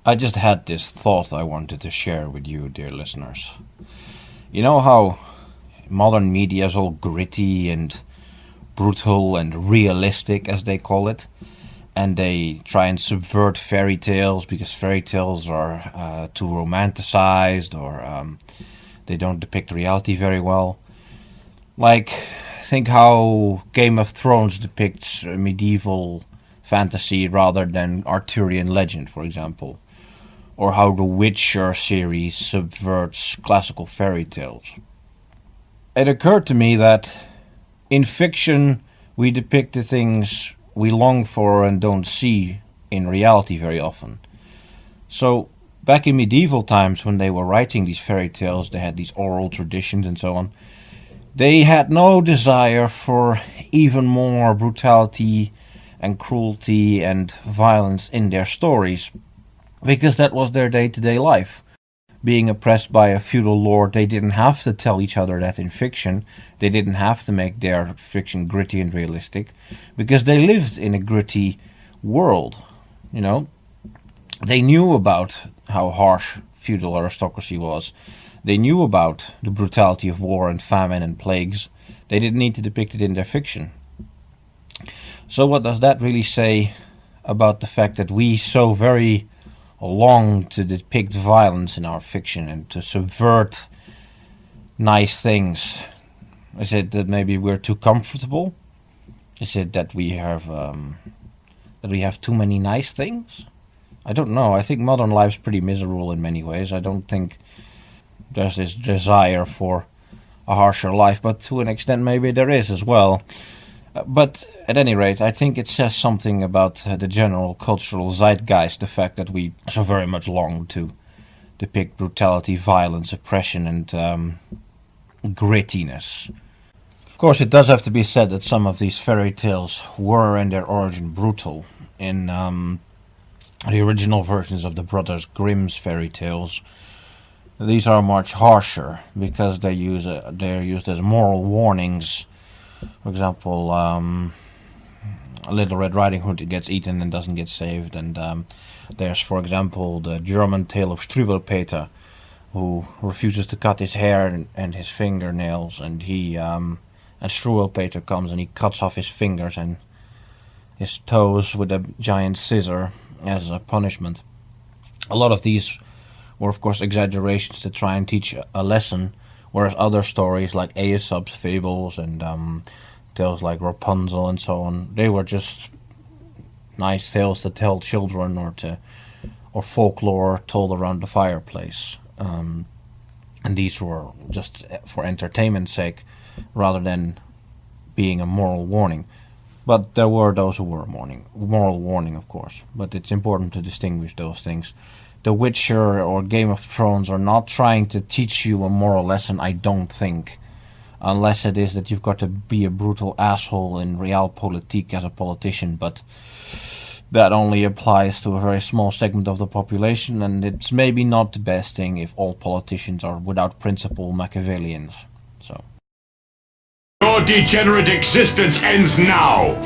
I just had this thought I wanted to share with you, dear listeners. You know how modern media is all gritty and brutal and realistic, as they call it, and they try and subvert fairy tales because fairy tales are too romanticized or they don't depict reality very well. Like, think how Game of Thrones depicts medieval fantasy rather than Arthurian legend, for example, or how the Witcher series subverts classical fairy tales. It occurred to me that in fiction we depict the things we long for and don't see in reality very often. So, back in medieval times when they were writing these fairy tales, they had these oral traditions and so on. They had no desire for even more brutality and cruelty and violence in their stories, because that was their day-to-day life. Being oppressed by a feudal lord, they didn't have to tell each other that in fiction. They didn't have to make their fiction gritty and realistic, because they lived in a gritty world. You know, they knew about how harsh feudal aristocracy was. They knew about the brutality of war and famine and plagues. They didn't need to depict it in their fiction. So what does that really say about the fact that we so very long to depict violence in our fiction and to subvert nice things? Is it that maybe we're too comfortable? Is it that we have too many nice things? I don't know. I think modern life's pretty miserable in many ways. I don't think there's this desire for a harsher life, but to an extent maybe there is as well. But at any rate, I think it says something about the general cultural zeitgeist, the fact that we so very much long to depict brutality, violence, oppression, and grittiness. Of course, it does have to be said that some of these fairy tales were in their origin brutal. In the original versions of the Brothers Grimm's fairy tales, these are much harsher because they're used as moral warnings. For example, Little Red Riding Hood gets eaten and doesn't get saved, and there's, for example, the German tale of Struwwelpeter, who refuses to cut his hair and his fingernails, and and Struwwelpeter comes and he cuts off his fingers and his toes with a giant scissor as a punishment. A lot of these were, of course, exaggerations to try and teach a lesson, whereas other stories like Aesop's fables and tales like Rapunzel and so on, they were just nice tales to tell children or folklore told around the fireplace. And these were just for entertainment's sake rather than being a moral warning. But there were those who were moral warning, of course. But it's important to distinguish those things. The Witcher or Game of Thrones are not trying to teach you a moral lesson, I don't think. Unless it is that you've got to be a brutal asshole in realpolitik as a politician, but that only applies to a very small segment of the population, and it's maybe not the best thing if all politicians are without principle Machiavellians. So. Your degenerate existence ends now!